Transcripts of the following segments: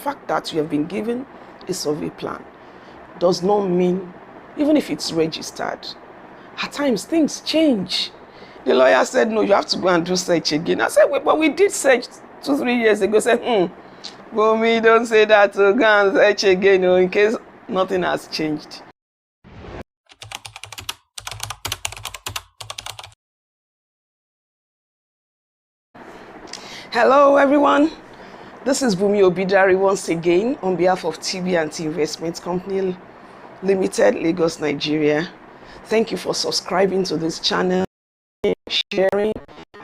fact that you have been given a survey plan does not mean, even if it's registered, at times things change. The lawyer said, no, you have to go and do search again. I said, wait, but we did search 2-3 years ago. I said, Bunmi, don't say that, go and search again, in case nothing has changed. Hello everyone, this is Bunmi Obidare once again on behalf of TB&T Investment Company Limited, Lagos, Nigeria. Thank you for subscribing to this channel, sharing,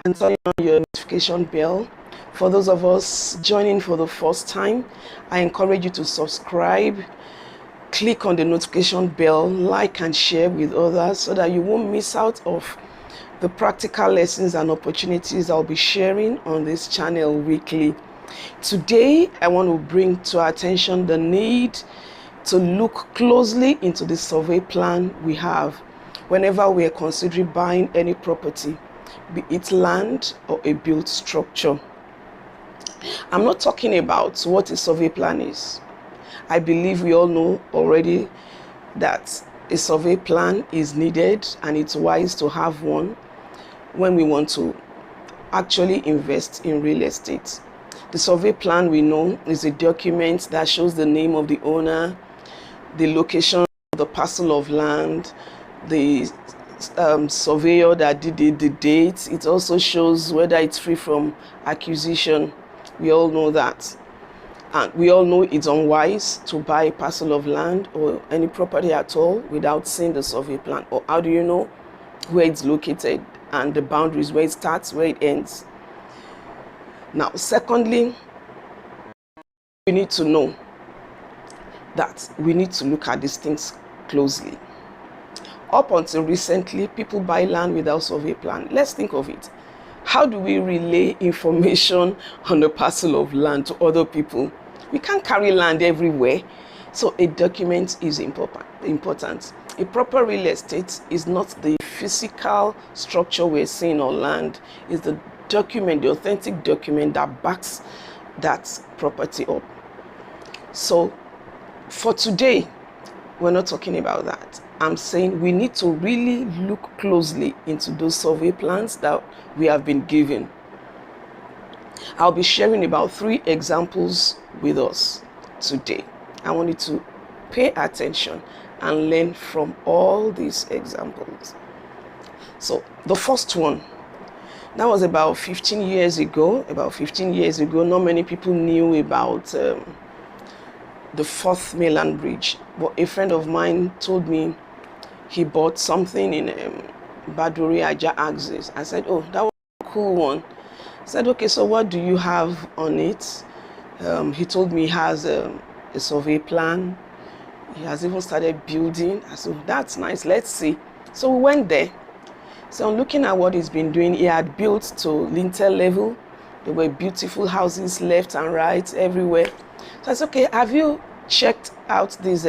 and turning on your notification bell. For those of us joining for the first time, I encourage you to subscribe, click on the notification bell, like and share with others so that you won't miss out of the practical lessons and opportunities I'll be sharing on this channel weekly. Today, I want to bring to our attention the need to look closely into the survey plan we have whenever we are considering buying any property, be it land or a built structure. I'm not talking about what a survey plan is. I believe we all know already that a survey plan is needed and it's wise to have one when we want to actually invest in real estate. The survey plan, we know, is a document that shows the name of the owner, the location of the parcel of land, the surveyor that did it, the date. It also shows whether it's free from acquisition. We all know that. And we all know it's unwise to buy a parcel of land or any property at all without seeing the survey plan. Or how do you know where it's located and the boundaries, where it starts, where it ends? Now, secondly, we need to know that we need to look at these things closely. Up until recently, people buy land without survey plan. Let's think of it. How do we relay information on a parcel of land to other people? We can't carry land everywhere. So a document is important. A proper real estate is not the physical structure we're seeing on land. It's the document, the authentic document that backs that property up. So for today, we're not talking about that. I'm saying we need to really look closely into those survey plans that we have been given. I'll be sharing about 3 examples with us today. I want you to pay attention and learn from all these examples. So the first one, that was about 15 years ago. Not many people knew about the fourth mainland bridge, but a friend of mine told me he bought something in Baduri Aja axis. I said, oh, that was a cool one. I said, okay, so what do you have on it? He told me he has a survey plan. He has even started building. I said, that's nice, let's see. So we went there. So looking at what he's been doing, he had built to lintel level. There were beautiful houses left and right everywhere. So I said, okay, have you checked out this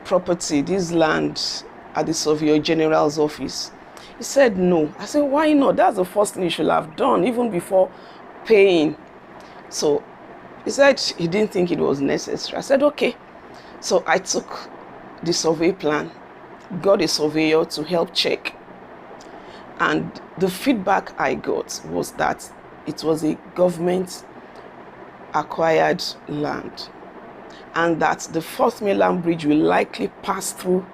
property, this land at the Surveyor General's office? He said no. I said, why not? That's the first thing you should have done even before paying. So he said he didn't think it was necessary. I said, okay. So I took the survey plan, got a surveyor to help check. And the feedback I got was that it was a government acquired land and that the fourth mainland bridge will likely pass through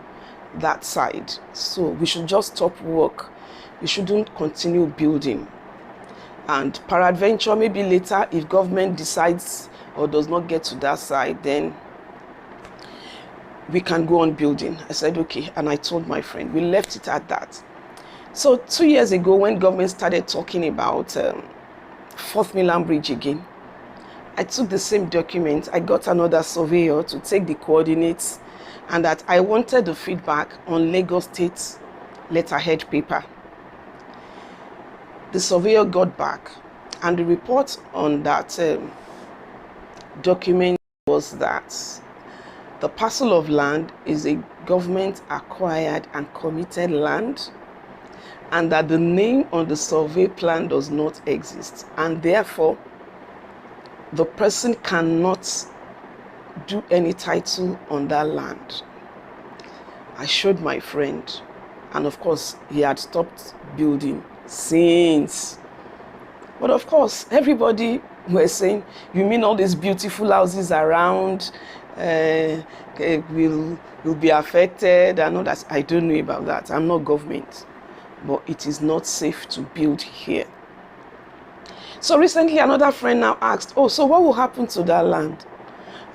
that side. So we should just stop work. We shouldn't continue building. And peradventure, maybe later, if government decides or does not get to that side, then we can go on building. I said, okay. And I told my friend, we left it at that. So 2 years ago, when government started talking about fourth mainland bridge again, I took the same document. I got another surveyor to take the coordinates, and that I wanted the feedback on Lagos State letterhead paper. The surveyor got back, and the report on that document was that the parcel of land is a government acquired and committed land, and that the name on the survey plan does not exist, and therefore the person cannot do any title on that land. I showed my friend, and of course he had stopped building since. But of course everybody were saying, you mean all these beautiful houses around will be affected and all that? I don't know about that. I'm not government, but it is not safe to build here. So recently another friend now asked, oh, so what will happen to that land?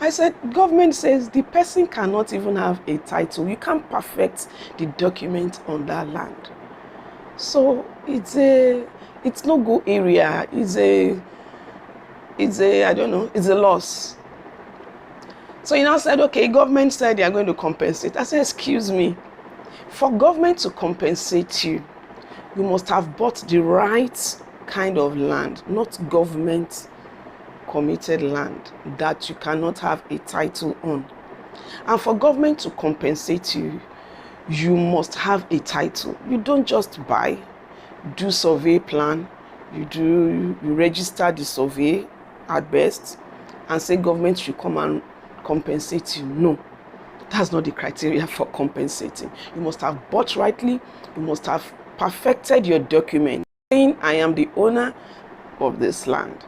I said, government says the person cannot even have a title. You can't perfect the document on that land. So it's no go area. It's a I don't know, it's a loss. So he now said, okay, government said they are going to compensate. I said, excuse me, for government to compensate you, you must have bought the right kind of land, not government committed land that you cannot have a title on. And for government to compensate you, you must have a title. You don't just buy, do survey plan, you register the survey at best and say government should come and compensate you. No, that's not the criteria for compensating. You must have bought rightly, you must have perfected your document saying I am the owner of this land.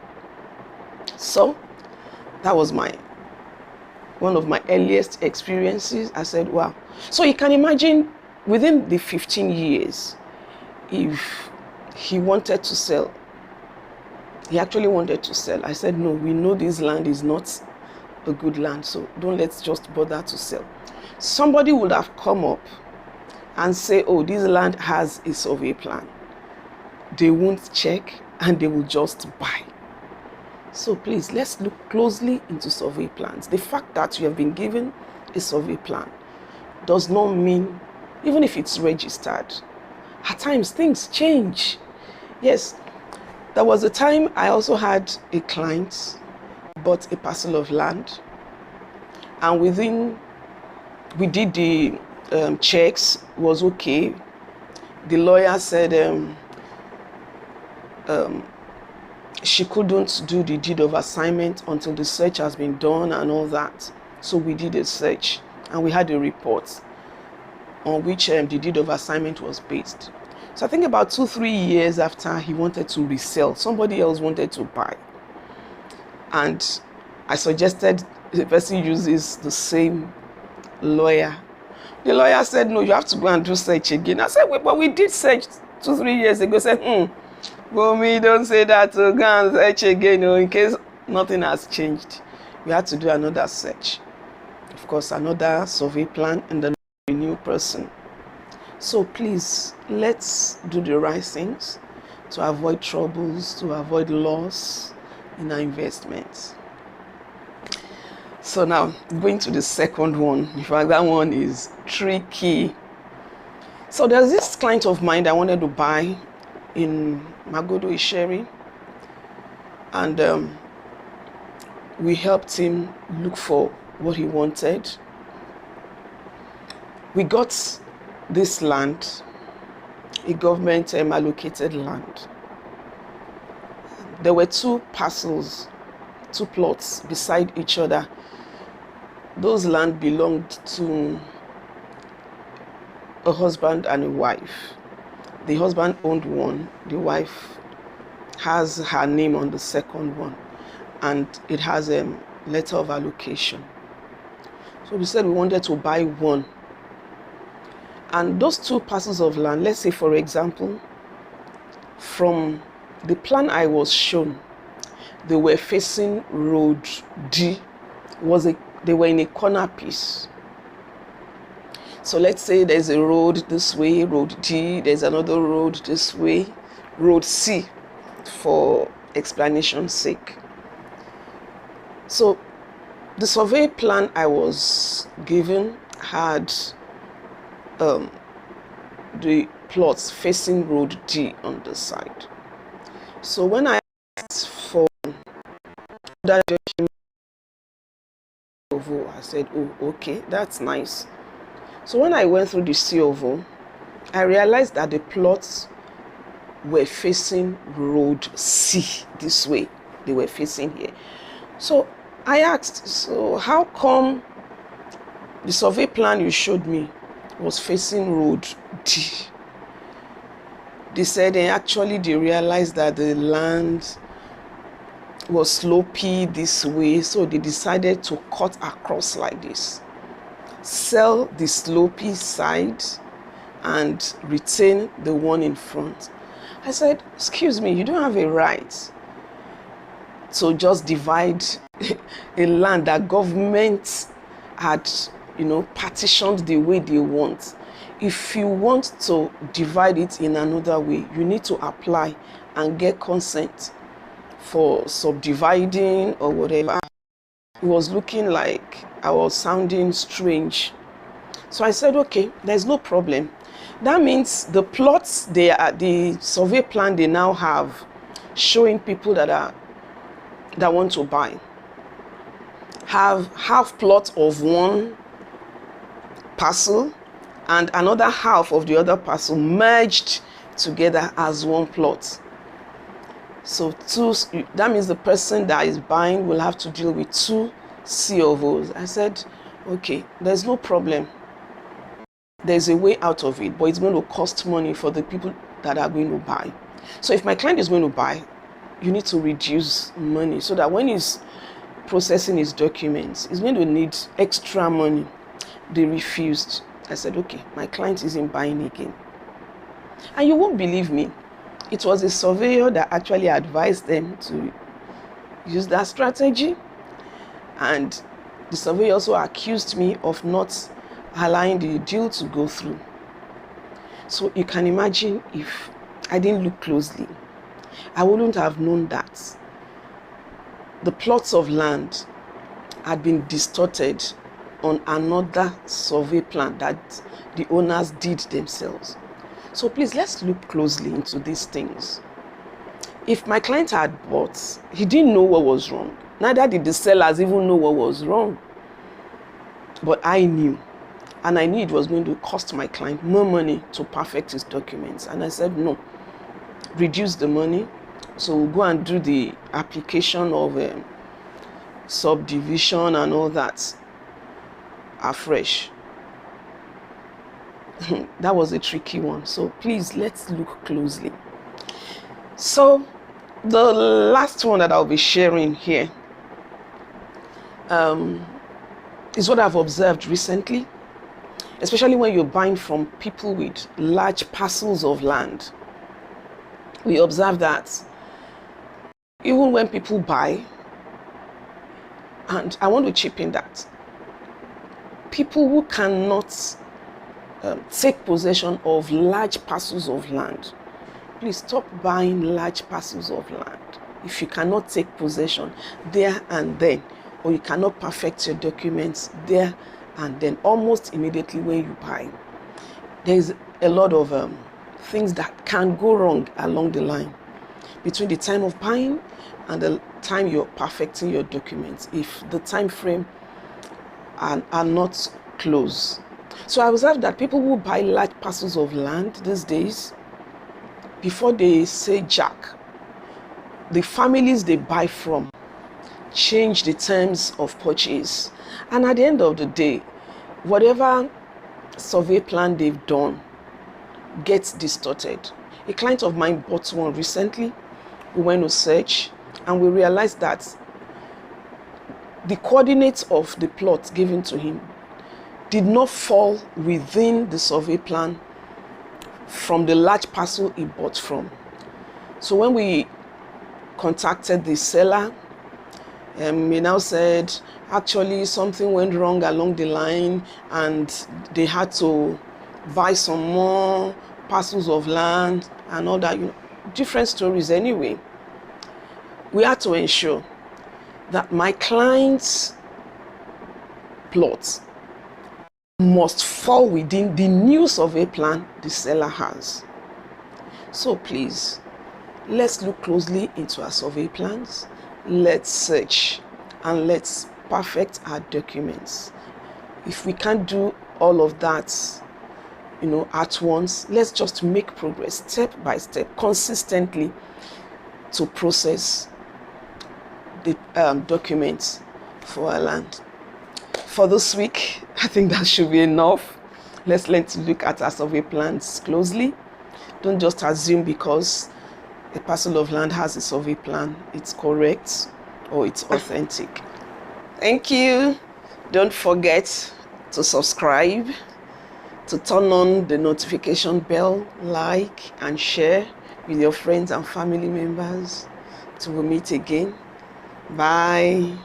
So that was one of my earliest experiences. I said, wow. So you can imagine within the 15 years, if he wanted to sell, he actually wanted to sell. I said, no, we know this land is not a good land, so let's just bother to sell. Somebody would have come up and say, oh, this land has a survey plan. They won't check and they will just buy. So please, let's look closely into survey plans. The fact that you have been given a survey plan does not mean, even if it's registered, at times things change. Yes, there was a time I also had a client bought a parcel of land, and we did the checks, was okay. The lawyer said she couldn't do the deed of assignment until the search has been done and all that. So we did a search and we had a report on which the deed of assignment was based. So I think about 2-3 years after, he wanted to resell. Somebody else wanted to buy. And I suggested the person uses the same lawyer. The lawyer said, no, you have to go and do search again. I said, wait, but we did search 2-3 years ago. I said, Bunmi, don't say that, go and search again, in case nothing has changed. We had to do another search. Of course, another survey plan and then a new person. So please, let's do the right things to avoid troubles, to avoid loss in our investments. So now, going to the second one. In fact, that one is tricky. So there's this client of mine that I wanted to buy in Magodo Isheri, and we helped him look for what he wanted. We got this land, a government allocated land. There were 2 parcels, 2 plots beside each other. Those land belonged to a husband and a wife. The husband owned one, the wife has her name on the second one, and it has a letter of allocation. So we said we wanted to buy one. And those 2 parcels of land, let's say for example, from the plan I was shown, they were facing road D. They were in a corner piece. So let's say there's a road this way, road D, there's another road this way, road C, for explanation's sake. So the survey plan I was given had the plots facing road D on the side. So when I asked for that document, I said, oh, okay, that's nice. So when I went through the COVO, I realized that the plots were facing road C this way. They were facing here. So I asked, so how come the survey plan you showed me was facing road D? They said actually they realized that the land was slopey this way, so they decided to cut across like this, sell the slopey side and retain the one in front. I said, excuse me, you don't have a right to just divide a land that government had, partitioned the way they want. If you want to divide it in another way, you need to apply and get consent for subdividing or whatever. It was looking like I was sounding strange. So I said, okay, there's no problem. That means the plots the survey plan they now have showing people that want to buy have half plot of one parcel and another half of the other parcel merged together as one plot. So that means the person that is buying will have to deal with two C of O's. I said, okay, there's no problem. There's a way out of it, but it's going to cost money for the people that are going to buy. So if my client is going to buy, you need to reduce money so that when he's processing his documents, he's going to need extra money. They refused. I said, okay, my client isn't buying again. And you won't believe me. It was a surveyor that actually advised them to use that strategy. And the surveyor also accused me of not allowing the deal to go through. So you can imagine if I didn't look closely, I wouldn't have known that the plots of land had been distorted on another survey plan that the owners did themselves. So please, let's look closely into these things. If my client had bought, he didn't know what was wrong. Neither did the sellers even know what was wrong. But I knew. And I knew it was going to cost my client more money to perfect his documents. And I said, no, reduce the money. So we'll go and do the application of subdivision and all that afresh. That was a tricky one. So please, let's look closely. So the last one that I'll be sharing here is what I've observed recently, especially when you're buying from people with large parcels of land. We observe that even when people buy, and I want to chip in that, people who cannot take possession of large parcels of land, please stop buying large parcels of land. If you cannot take possession there and then, or you cannot perfect your documents there and then, almost immediately when you buy, there is a lot of things that can go wrong along the line between the time of buying and the time you're perfecting your documents, if the time frame are not close. So I observed that people who buy large parcels of land these days, before they say jack, the families they buy from change the terms of purchase. And at the end of the day, whatever survey plan they've done gets distorted. A client of mine bought one recently. We went to search and we realized that the coordinates of the plot given to him did not fall within the survey plan from the large parcel he bought from. So when we contacted the seller, he now said actually something went wrong along the line and they had to buy some more parcels of land and all that, different stories anyway. We had to ensure that my client's plot must fall within the new survey plan the seller has. So please, let's look closely into our survey plans. Let's search and let's perfect our documents. If we can't do all of that, at once, let's just make progress step by step, consistently, to process the documents for our land. For this week, I think that should be enough. Let's learn to look at our survey plans closely. Don't just assume because a parcel of land has a survey plan, it's correct or it's authentic. Thank you. Don't forget to subscribe, to turn on the notification bell, like and share with your friends and family members. Till we meet again. Bye.